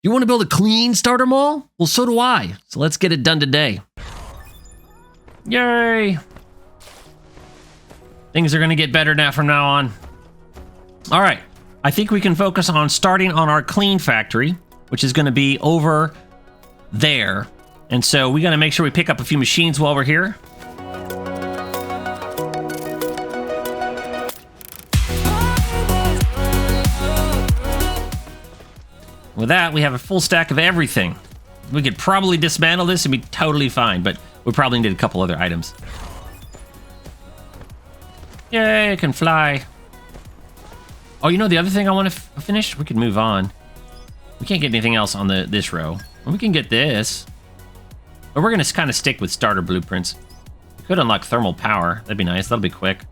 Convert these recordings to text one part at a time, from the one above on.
You want to build a clean starter mall? Well, so do I. So let's get it done today. Yay! Things are going to get better now from now on. All right. I think we can focus on starting on our clean factory, which is going to be over there. And so we got to make sure we pick up a few machines while we're here. With that, we have a full stack of everything. We could probably dismantle this and be totally fine, but we probably need a couple other items. Yay, it can fly. Oh, you know the other thing I want to finish? We could move on. We can't get anything else on this row. Well, we can get this. But we're going to kind of stick with starter blueprints. We could unlock thermal power. That'd be nice. That'll be quick.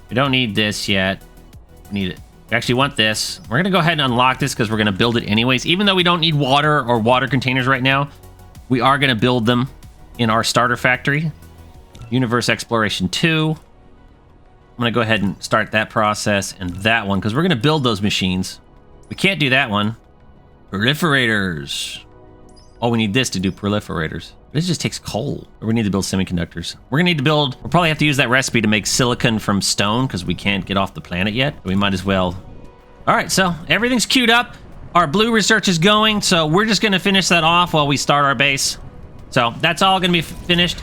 We don't need this yet. We need it. We actually want this. We're going to go ahead and unlock this because we're going to build it anyways. Even though we don't need water or water containers right now, we are going to build them in our starter factory. Universe Exploration 2. I'm going to go ahead and start that process and that one because we're going to build those machines. We can't do that one. Proliferators. Oh, we need this to do proliferators. This just takes coal. We need to build semiconductors. We're going to need to build... We'll probably have to use that recipe to make silicon from stone because we can't get off the planet yet. We might as well... All right, so everything's queued up. Our blue research is going, so we're just going to finish that off while we start our base. So that's all going to be finished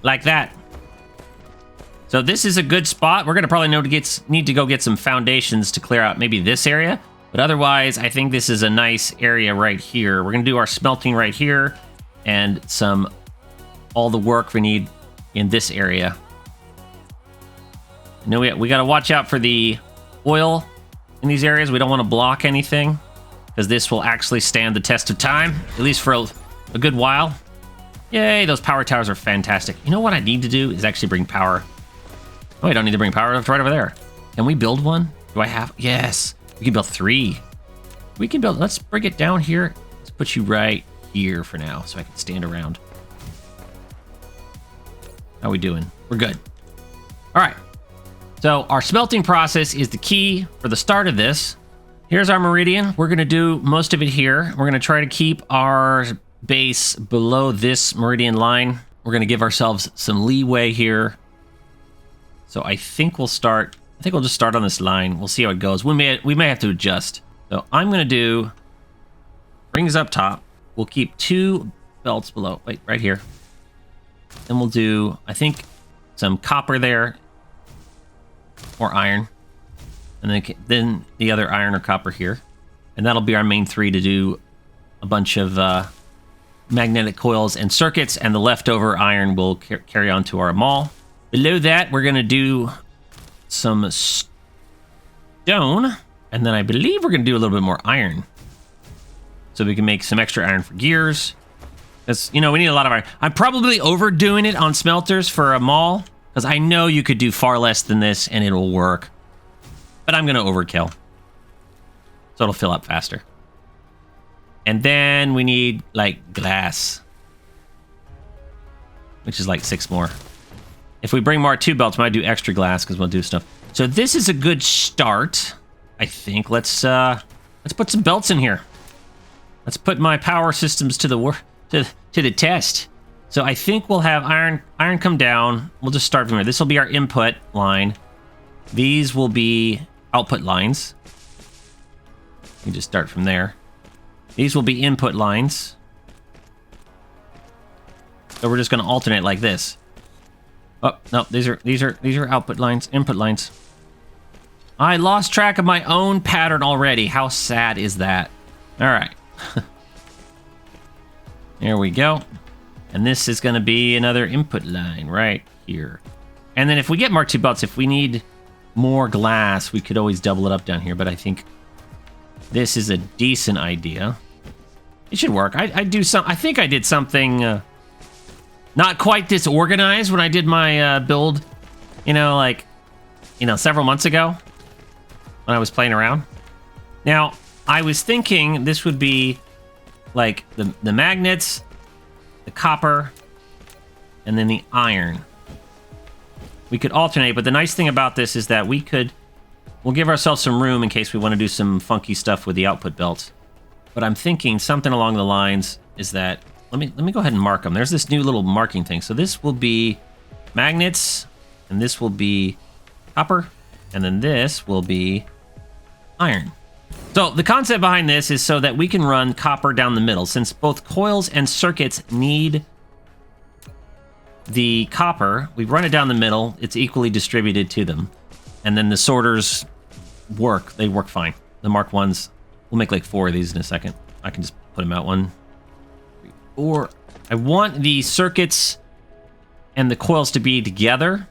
like that. So this is a good spot. We're going to probably need to go get some foundations to clear out maybe this area. But otherwise, I think this is a nice area right here. We're going to do our smelting right here and all the work we need in this area. I know we got to watch out for the oil in these areas. We don't want to block anything because this will actually stand the test of time, at least for a good while. Yay, those power towers are fantastic. You know what I need to do is actually bring power. Oh, I don't need to bring power. It's right over there. Can we build one? Do I have? Yes. We can build 3. We can build... Let's bring it down here. Let's put you right here for now so I can stand around. How we doing? We're good. All right. So our smelting process is the key for the start of this. Here's our meridian. We're going to do most of it here. We're going to try to keep our base below this meridian line. We're going to give ourselves some leeway here. So I think we'll start... I think we'll just start on this line. We'll see how it goes. We may have to adjust. So I'm going to do rings up top. We'll keep 2 belts below. Wait, right here. Then we'll do, I think, some copper there. Or iron. And then the other iron or copper here. And that'll be our main 3 to do a bunch of magnetic coils and circuits. And the leftover iron will carry on to our mall. Below that, we're going to do some stone, and then I believe we're going to do a little bit more iron. So we can make some extra iron for gears. Because, you know, we need a lot of iron. I'm probably overdoing it on smelters for a mall, because I know you could do far less than this, and it'll work. But I'm going to overkill. So it'll fill up faster. And then we need, like, glass. Which is like 6 more. If we bring more 2 belts, we might do extra glass because we'll do stuff. So this is a good start, I think. Let's put some belts in here. Let's put my power systems to the test. So I think we'll have iron come down. We'll just start from here. This will be our input line. These will be output lines. We just start from there. These will be input lines. So we're just going to alternate like this. Oh, no, these are output lines, input lines. I lost track of my own pattern already. How sad is that? All right. There we go. And this is going to be another input line right here. And then if we get more 2 belts, if we need more glass, we could always double it up down here. But I think this is a decent idea. It should work. I think I did something... not quite this organized when I did my build, several months ago when I was playing around. Now, I was thinking this would be like the magnets, the copper, and then the iron. We could alternate, but the nice thing about this is that we'll give ourselves some room in case we want to do some funky stuff with the output belts. But I'm thinking something along the lines is that, let me go ahead and mark them. There's this new little marking thing. So this will be magnets, and this will be copper, and then this will be iron. So the concept behind this is so that we can run copper down the middle. Since both coils and circuits need the copper, we run it down the middle. It's equally distributed to them. And then the sorters work. They work fine. The Mark 1s, we'll make like 4 of these in a second. I can just put them out 1, 3, 4. I want the circuits and the coils to be together.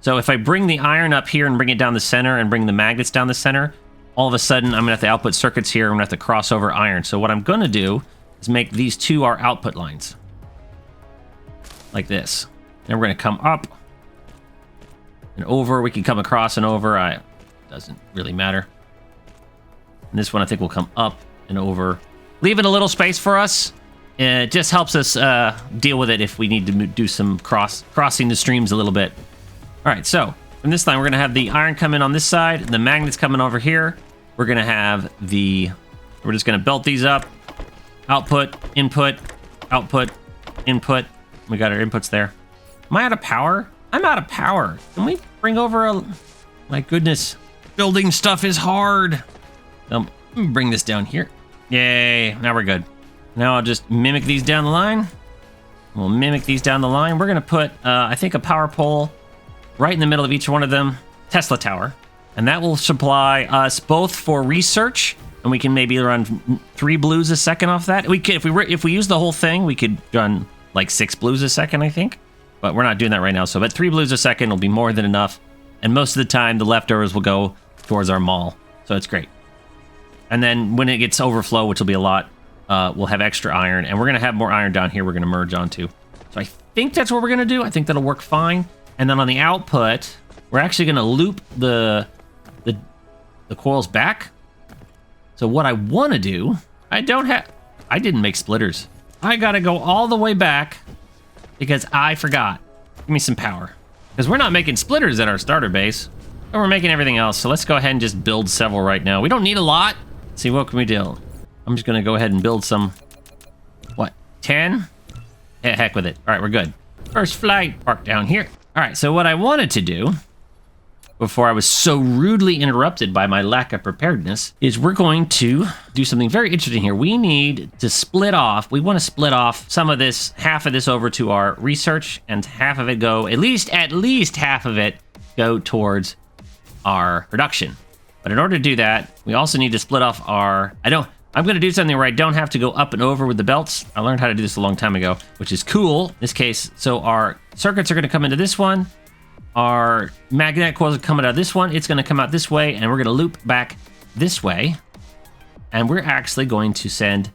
So if I bring the iron up here and bring it down the center and bring the magnets down the center, all of a sudden I'm going to have to output circuits here. I'm going to have to cross over iron. So what I'm going to do is make these two our output lines. Like this. And we're going to come up and over. We can come across and over. Doesn't really matter. And this one I think will come up and over. Leaving a little space for us. It just helps us deal with it if we need to do some crossing the streams a little bit. All right, so from this line, we're going to have the iron come in on this side, the magnets coming over here. We're going to have we're just going to belt these up. Output, input, output, input. We got our inputs there. Am I out of power? I'm out of power. Can we bring over my goodness. Building stuff is hard. Let me bring this down here. Yay, now we're good. Now I'll just mimic these down the line. We'll mimic these down the line. We're going to put, I think, a power pole right in the middle of each one of them. Tesla tower. And that will supply us both for research, and we can maybe run 3 blues a second off that. We could, if we use the whole thing, we could run like 6 blues a second, I think. But we're not doing that right now. So about 3 blues a second will be more than enough. And most of the time, the leftovers will go towards our mall. So it's great. And then when it gets overflow, which will be a lot, we'll have extra iron. And we're going to have more iron down here we're going to merge onto. So I think that's what we're going to do. I think that'll work fine. And then on the output, we're actually going to loop the coils back. So what I want to do, I didn't make splitters. I got to go all the way back because I forgot. Give me some power. Because we're not making splitters at our starter base. But we're making everything else. So let's go ahead and just build several right now. We don't need a lot. Let's see, what can we do? I'm just going to go ahead and build some, 10? Yeah, heck with it. All right, we're good. First flight, park down here. All right, so what I wanted to do before I was so rudely interrupted by my lack of preparedness is we're going to do something very interesting here. We need to split off. We want to split off some of this, half of this over to our research, and half of it go, at least half of it go towards our production. But in order to do that, we also need to split off I'm going to do something where I don't have to go up and over with the belts. I learned how to do this a long time ago, which is cool in this case. So our circuits are going to come into this one. Our magnetic coils are coming out of this one. It's going to come out this way, and we're going to loop back this way. And we're actually going to send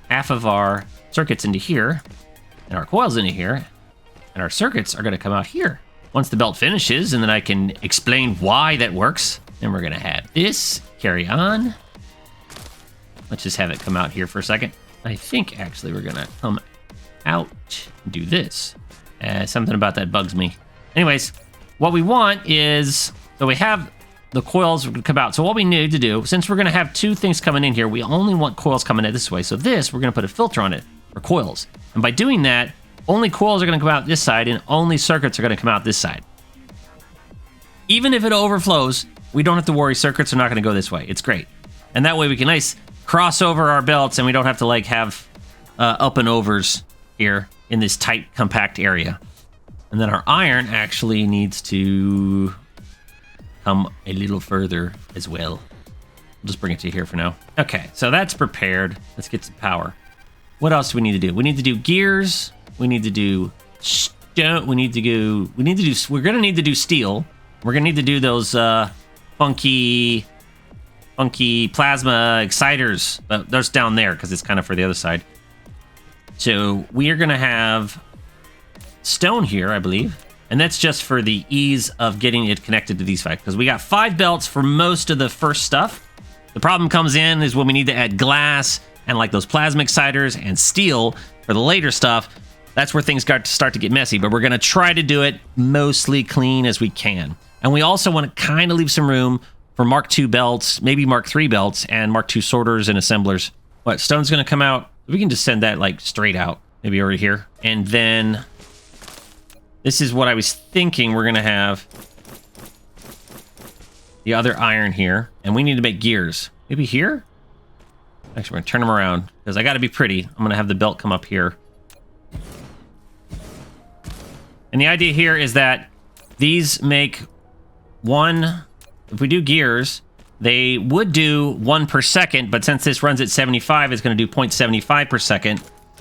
half of our circuits into here, and our coils into here, and our circuits are going to come out here. Once the belt finishes, and then I can explain why that works, then we're going to have this carry on. Let's just have it come out here for a second. I think, actually, we're going to come out and do this. Something about that bugs me. Anyways, what we want is, so we have the coils come out. So what we need to do, since we're going to have 2 things coming in here, we only want coils coming in this way. So this, we're going to put a filter on it for coils. And by doing that, only coils are going to come out this side, and only circuits are going to come out this side. Even if it overflows, we don't have to worry. Circuits are not going to go this way. It's great. And that way we can cross over our belts, and we don't have to have up and overs here in this tight, compact area. And then our iron actually needs to come a little further as well. We'll just bring it to here for now. Okay, so that's prepared. Let's get some power. What else do we need to do? We need to do gears. We need to do stone. We're going to need to do steel. We're going to need to do those funky plasma exciters. But those down there because it's kind of for the other side. So we are going to have stone here, I believe. And that's just for the ease of getting it connected to these 5. Because we got 5 belts for most of the first stuff. The problem comes in is when we need to add glass and like those plasma exciters and steel for the later stuff. That's where things start to get messy. But we're going to try to do it mostly clean as we can. And we also want to kind of leave some room for Mark II belts, maybe Mark III belts, and Mark II sorters and assemblers What, stone's gonna come out? We can just send that like straight out, maybe over here. And then this is what I was thinking. We're gonna have the other iron here, and we need to make gears. Maybe here? Actually, we're gonna turn them around because I gotta be pretty. I'm gonna have the belt come up here. And the idea here is that these make one, if we do gears, they would do 1 per second, but since this runs at 75, it's going to do 0.75 per second.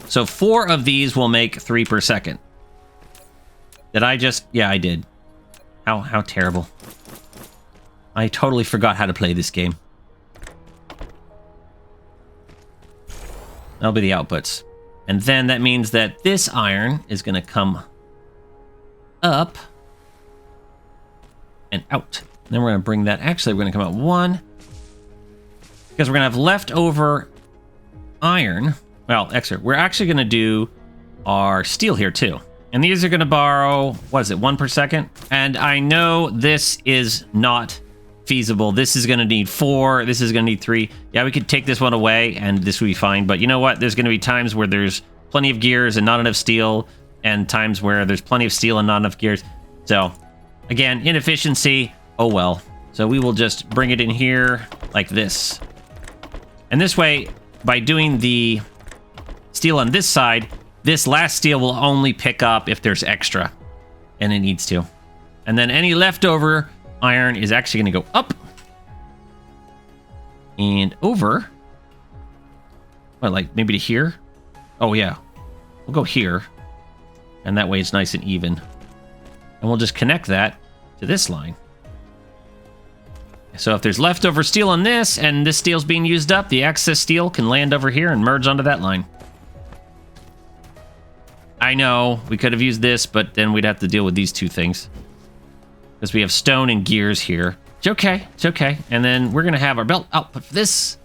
So 4 of these will make 3 per second. Did I just... Yeah, I did. How terrible. I totally forgot how to play this game. That'll be the outputs. And then that means that this iron is going to come up and out. And then we're going to bring that... Actually, we're going to come out 1. Because we're going to have leftover iron. Well, extra. We're actually going to do our steel here, too. And these are going to borrow... What is it? 1 per second? And I know this is not feasible. This is going to need 4. This is going to need 3. Yeah, we could take this one away, and this would be fine. But you know what? There's going to be times where there's plenty of gears and not enough steel. And times where there's plenty of steel and not enough gears. So, again, inefficiency, oh well. So we will just bring it in here like this. And this way, by doing the steel on this side, this last steel will only pick up if there's extra. And it needs to. And then any leftover iron is actually going to go up. And over. What, like maybe to here? Oh, yeah. We'll go here. And that way it's nice and even. And we'll just connect that to this line. So if there's leftover steel on this, and this steel's being used up, the excess steel can land over here and merge onto that line. I know, we could have used this, but then we'd have to deal with these two things. Because we have stone and gears here. It's okay, it's okay. And then we're going to have our belt output for this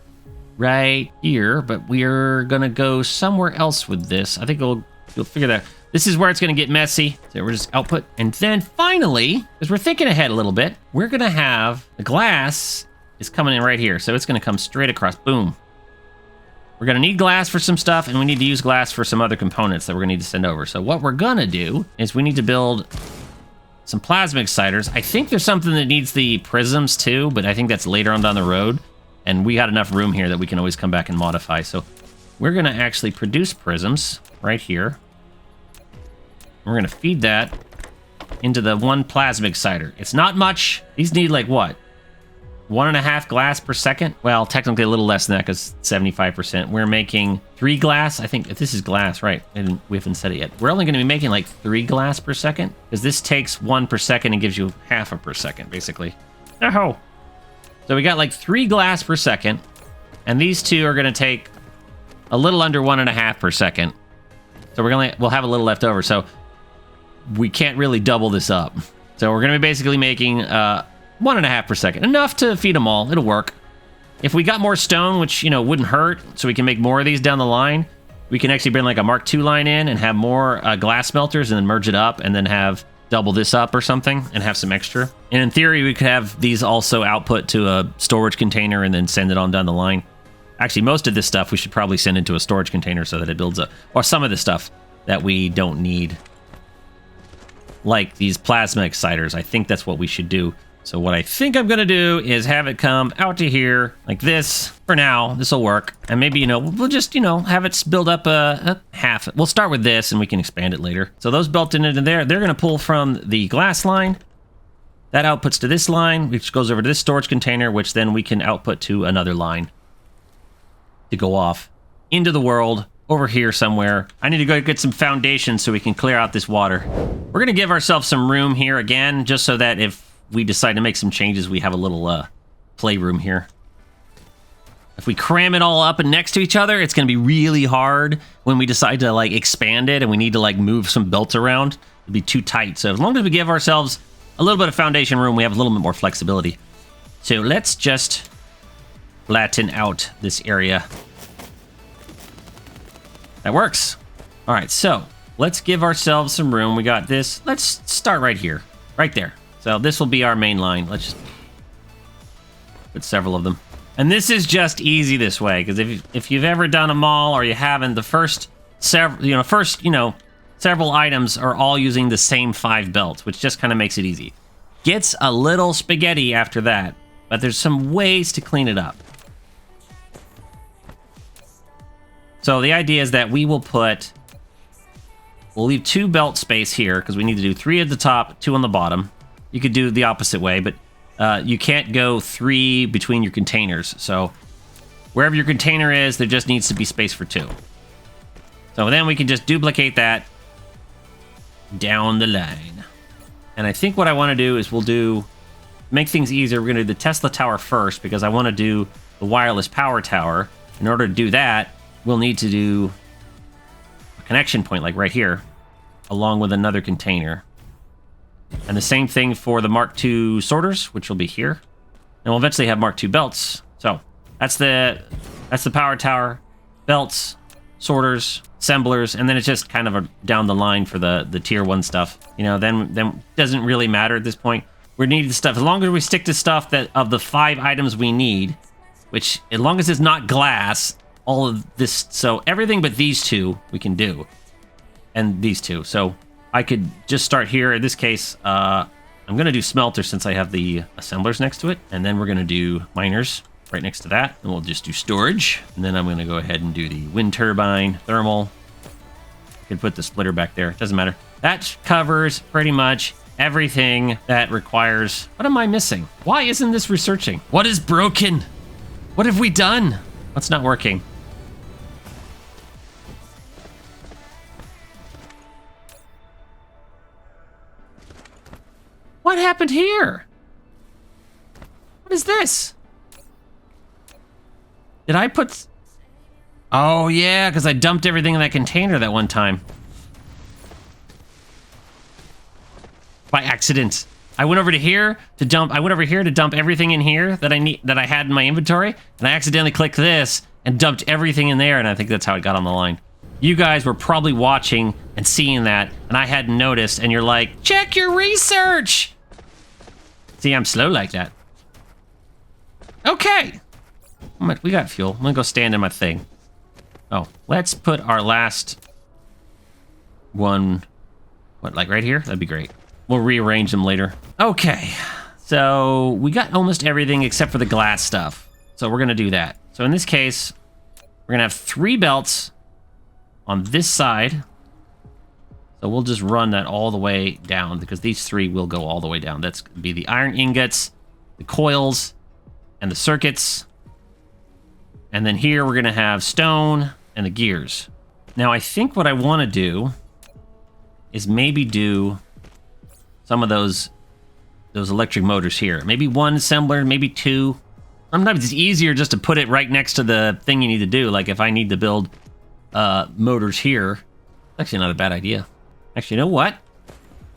right here, but we're going to go somewhere else with this. I think you'll figure that. This is where it's going to get messy. So we're just output. And then finally, because we're thinking ahead a little bit, we're going to have the glass is coming in right here. So it's going to come straight across. Boom. We're going to need glass for some stuff, and we need to use glass for some other components that we're going to need to send over. So what we're going to do is we need to build some plasma exciters. I think there's something that needs the prisms too, but I think that's later on down the road. And we got enough room here that we can always come back and modify. So we're going to actually produce prisms right here. We're going to feed that into the 1 plasma exciter. It's not much. These need like what? 1.5 glass per second? Well, technically a little less than that because 75%. We're making 3 glass. I think if this is glass, right? And we haven't said it yet. We're only going to be making like 3 glass per second because this takes 1 per second and gives you half a per second, basically. Oh. So we got like 3 glass per second, and these two are going to take a little under 1.5 per second. So we'll have a little left over. So we can't really double this up. So we're going to be basically making 1.5 per second. Enough to feed them all. It'll work. If we got more stone, which, you know, wouldn't hurt, so we can make more of these down the line, we can actually bring like a Mark II line in and have more glass smelters and then merge it up and then have double this up or something and have some extra. And in theory, we could have these also output to a storage container and then send it on down the line. Actually, most of this stuff we should probably send into a storage container so that it builds up. Or some of the stuff that we don't need. Like these plasma exciters. I think that's what we should do. So what I think I'm going to do is have it come out to here like this. For now, this will work. And maybe, you know, we'll just, you know, have it build up a half. We'll start with this and we can expand it later. So those built into there, they're going to pull from the glass line. That outputs to this line, which goes over to this storage container, which then we can output to another line to go off into the world. Over here somewhere. I need to go get some foundations so we can clear out this water. We're going to give ourselves some room here again, just so that if we decide to make some changes, we have a little playroom here. If we cram it all up and next to each other, it's going to be really hard when we decide to like expand it and we need to like move some belts around. It'd be too tight. So as long as we give ourselves a little bit of foundation room, we have a little bit more flexibility. So let's just flatten out this area. That works. All right, so let's give ourselves some room. We got this. Let's start right here, right there. So this will be our main line. Let's just put several of them. And this is just easy this way, because if you've ever done a mall or you haven't, the first several items are all using the same 5 belts, which just kind of makes it easy. Gets a little spaghetti after that, but there's some ways to clean it up. So the idea is that we'll leave 2 belt space here, because we need to do 3 at the top, 2 on the bottom. You could do the opposite way, but you can't go 3 between your containers. So wherever your container is, there just needs to be space for 2. So then we can just duplicate that down the line. And I think what I want to do is make things easier, we're going to do the Tesla tower first, because I want to do the wireless power tower. In order to do that, we'll need to do a connection point, like right here, along with another container. And the same thing for the Mark II sorters, which will be here. And we'll eventually have Mark II belts. So that's the power tower, belts, sorters, assemblers, and then it's just kind of down the line for the tier 1 stuff. You know, then doesn't really matter at this point. We need the stuff, as long as we stick to stuff that of the 5 items we need, which as long as it's not glass, all of this, so everything but these 2 we can do, and these 2. So I could just start here. In this case, I'm going to do smelter since I have the assemblers next to it, and then we're going to do miners right next to that, and we'll just do storage. And then I'm going to go ahead and do the wind turbine, thermal. I can put the splitter back there. It doesn't matter. That covers pretty much everything that requires... What am I missing? Why isn't this researching? What is broken? What have we done? What's not working? What happened here? What is this? Did I put... Oh, yeah, because I dumped everything in that container that one time. By accident. I went over here to dump everything in here that I had in my inventory, and I accidentally clicked this and dumped everything in there, and I think that's how it got on the line. You guys were probably watching and seeing that, and I hadn't noticed, and you're like, check your research! See, I'm slow like that. Okay. We got fuel. I'm gonna go stand in my thing. Oh, let's put our last one, what, like right here? That'd be great. We'll rearrange them later. Okay, so we got almost everything except for the glass stuff. So we're gonna do that. So in this case, we're gonna have 3 belts on this side. So we'll just run that all the way down, because these 3 will go all the way down. That's gonna be the iron ingots, the coils, and the circuits. And then here we're gonna have stone and the gears. Now I think what I wanna do is maybe do some of those electric motors here. Maybe 1 assembler, maybe 2. Sometimes it's easier just to put it right next to the thing you need to do. Like if I need to build motors here, actually not a bad idea. Actually, you know what?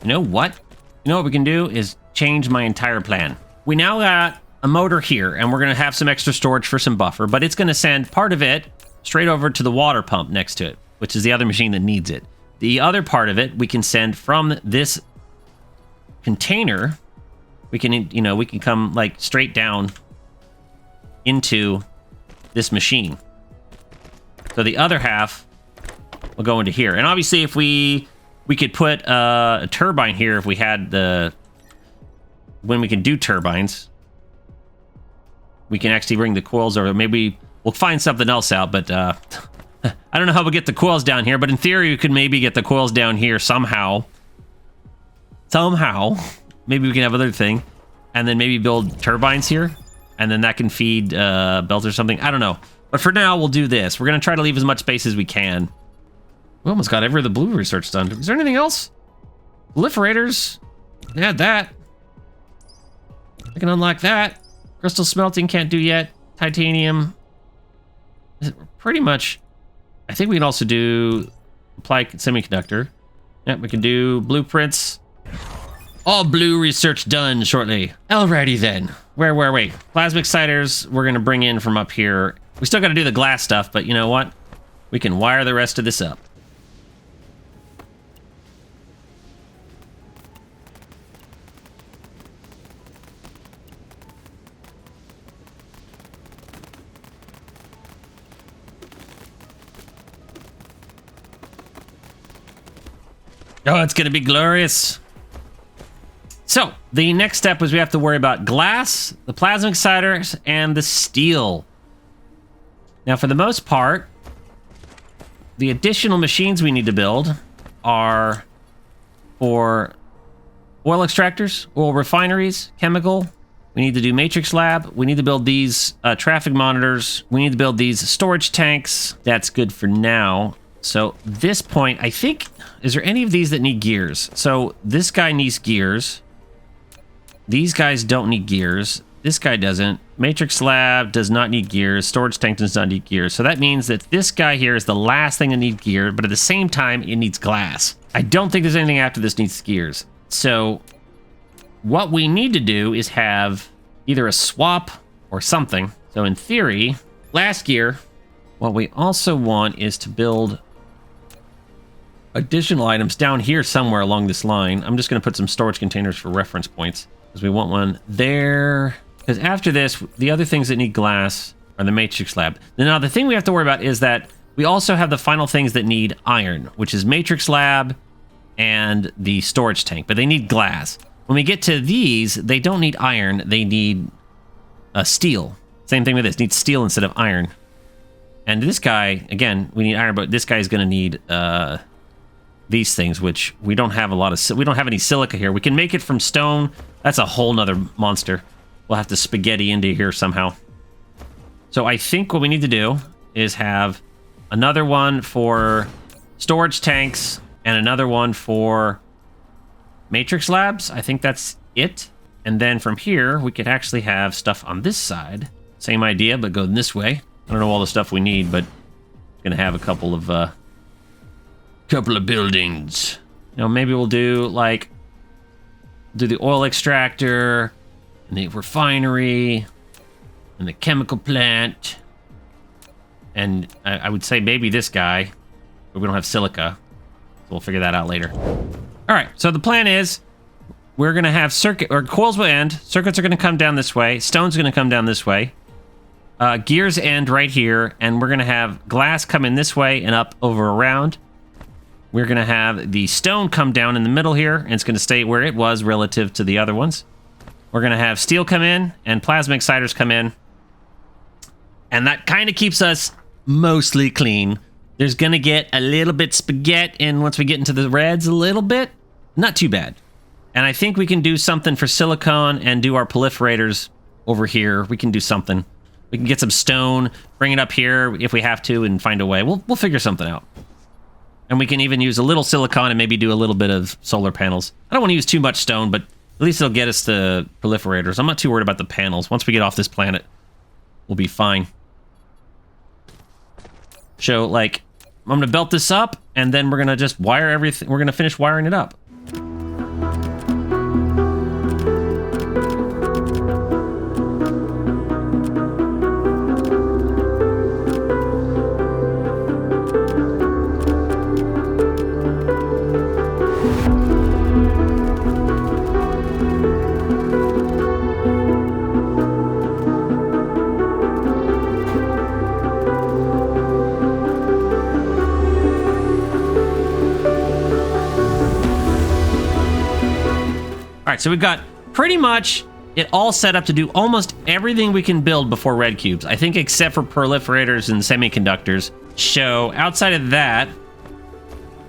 You know what we can do is change my entire plan. We now got a motor here, and we're going to have some extra storage for some buffer, but it's going to send part of it straight over to the water pump next to it, which is the other machine that needs it. The other part of it we can send from this container. We can, we can come like straight down into this machine. So the other half will go into here. And obviously if we could put a turbine here if we had when we can do turbines. We can actually bring the coils over. Maybe we'll find something else out, but I don't know how we'll get the coils down here, but in theory we could maybe get the coils down here somehow. Maybe we can have another thing, and then maybe build turbines here, and then that can feed belts or something. I don't know. But for now, we'll do this. We're going to try to leave as much space as we can. We almost got every of the blue research done. Is there anything else? Proliferators. Yeah, that. I can unlock that. Crystal smelting can't do yet. Titanium. Pretty much. I think we can also do applied semiconductor. Yeah, we can do blueprints. All blue research done shortly. Alrighty then. Where were we? Plasma exciters we're going to bring in from up here. We still got to do the glass stuff, but you know what? We can wire the rest of this up. Oh, it's going to be glorious. So, the next step was we have to worry about glass, the plasma exciters, and the steel. Now, for the most part, the additional machines we need to build are for oil extractors, oil refineries, chemical. We need to do matrix lab. We need to build these traffic monitors. We need to build these storage tanks. That's good for now. So this point, I think, is there any of these that need gears? So this guy needs gears. These guys don't need gears. This guy doesn't. Matrix lab does not need gears. Storage tank does not need gears. So that means that this guy here is the last thing that needs gear, but at the same time, it needs glass. I don't think there's anything after this needs gears. So what we need to do is have either a swap or something. So in theory, last gear, what we also want is to build additional items down here somewhere along this line. I'm just going to put some storage containers for reference points because we want one there. Because after this, the other things that need glass are the matrix lab. Now, the thing we have to worry about is that we also have the final things that need iron, which is matrix lab and the storage tank, but they need glass. When we get to these, they don't need iron. They need steel. Same thing with this. Needs steel instead of iron. And this guy, again, we need iron, but this guy is going to need these things, which we don't have a lot of. We don't have any silica here. We can make it from stone. That's a whole nother monster. We'll have to spaghetti into here somehow. So I think what we need to do is have another one for storage tanks and another one for matrix labs. I think that's it. And then from here, we could actually have stuff on this side. Same idea, but go this way. I don't know all the stuff we need, but gonna have a couple of buildings. You know, maybe we'll do like the oil extractor and the refinery and the chemical plant. And I would say maybe this guy, but we don't have silica. So we'll figure that out later. All right, so the plan is we're going to have coils will end. Circuits are going to come down this way. Stone's going to come down this way. Gears end right here, and we're going to have glass come in this way and up over around. We're going to have the stone come down in the middle here, and it's going to stay where it was relative to the other ones. We're going to have steel come in and plasma exciters come in. And that kind of keeps us mostly clean. There's going to get a little bit spaghetti in once we get into the reds a little bit. Not too bad. And I think we can do something for silicone and do our proliferators over here. We can do something. We can get some stone, bring it up here if we have to, and find a way. We'll figure something out. And we can even use a little silicone and maybe do a little bit of solar panels. I don't want to use too much stone, but at least it'll get us the proliferators. I'm not too worried about the panels. Once we get off this planet, we'll be fine. So, like, I'm going to belt this up, and then we're going to just wire everything. We're going to finish wiring it up. So we've got pretty much it all set up to do almost everything we can build before red cubes. I think except for proliferators and semiconductors. So outside of that,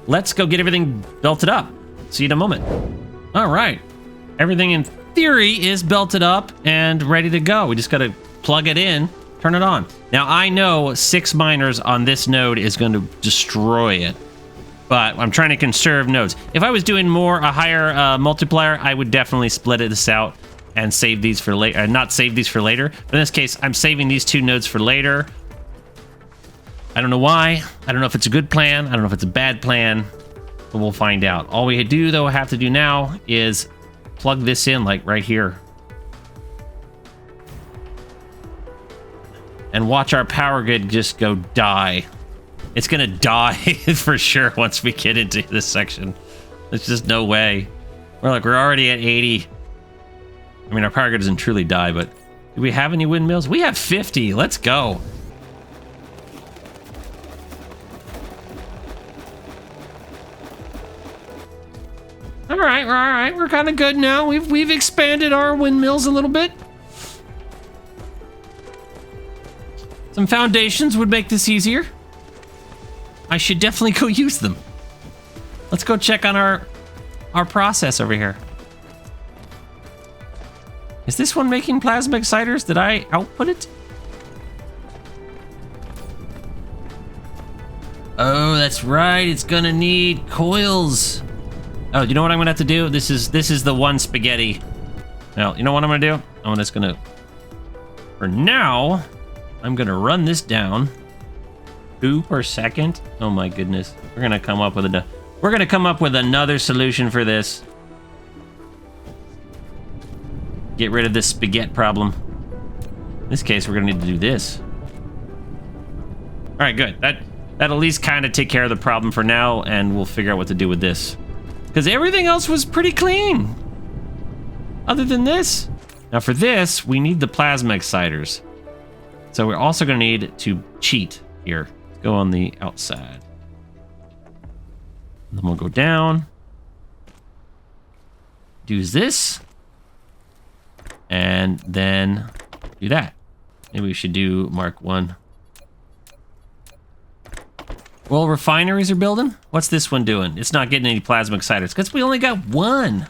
let's go get everything belted up. See you in a moment. All right. Everything in theory is belted up and ready to go. We just got to plug it in, turn it on. Now I know 6 miners on this node is going to destroy it. But I'm trying to conserve nodes. If I was doing a higher multiplier, I would definitely split this out and save these for later. Not save these for later. But in this case, I'm saving these 2 nodes for later. I don't know why. I don't know if it's a good plan. I don't know if it's a bad plan. But we'll find out. All we do, though, have to do now is plug this in, like right here. And watch our power grid just go die. It's gonna die for sure once we get into this section. There's just no way. We're already at 80. I mean, our power grid doesn't truly die, but do we have any windmills? We have 50. Let's go. All right. We're kind of good now. We've expanded our windmills a little bit. Some foundations would make this easier. I should definitely go use them. Let's go check on our process over here. Is this one making plasma exciters? Did I output it? Oh, that's right. It's gonna need coils. Oh, you know what I'm gonna have to do? This is the one spaghetti. Now, you know what I'm gonna do? I'm just gonna, for now, I'm gonna run this down. 2 per second. Oh my goodness. We're gonna come up with another solution for this. Get rid of this spaghetti problem. In this case, we're gonna need to do this. All right, good. That at least kind of take care of the problem for now, and we'll figure out what to do with this. Because everything else was pretty clean. Other than this. Now for this, we need the plasma exciters. So we're also gonna need to cheat here. Let's go on the outside. And then we'll go down. Do this. And then do that. Maybe we should do Mark 1. Well, refineries are building. What's this one doing? It's not getting any plasma exciters because we only got 1.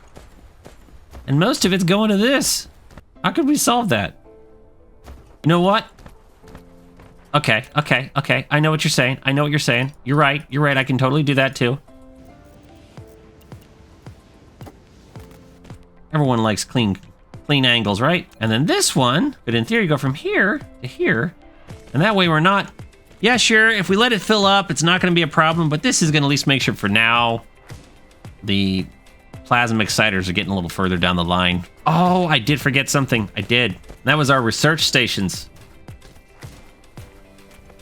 And most of it's going to this. How could we solve that? You know what? Okay. I know what you're saying. You're right. I can totally do that too. Everyone likes clean angles, right? And then this one could, in theory, go from here to here. And that way we're not... Yeah, sure, if we let it fill up, it's not going to be a problem, but this is going to at least make sure for now the plasma exciters are getting a little further down the line. Oh, I did forget something. I did. That was our research stations,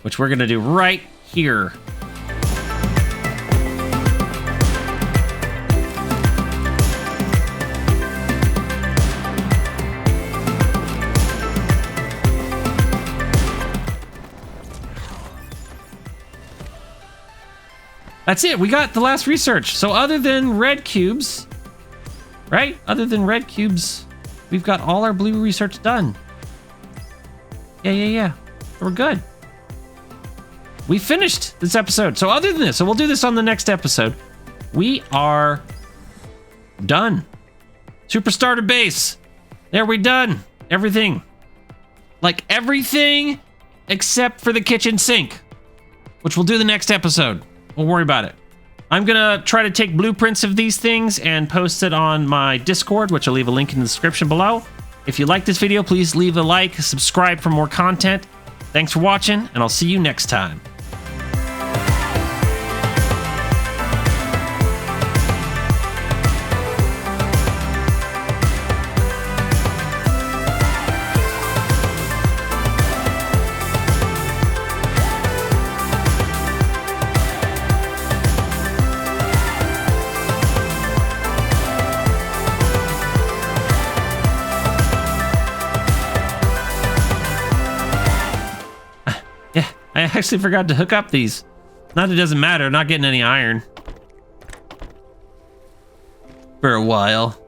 which we're going to do right here. That's it. We got the last research. So other than red cubes, right? Other than red cubes, we've got all our blue research done. Yeah. We're good. We finished this episode. So other than this, so we'll do this on the next episode. We are done. Superstarter base. There, we done. Everything. Like everything except for the kitchen sink, which we'll do the next episode. We'll worry about it. I'm gonna try to take blueprints of these things and post it on my Discord, which I'll leave a link in the description below. If you like this video, please leave a like, subscribe for more content. Thanks for watching, and I'll see you next time. I actually forgot to hook up these. Not that it doesn't matter, not getting any iron. For a while.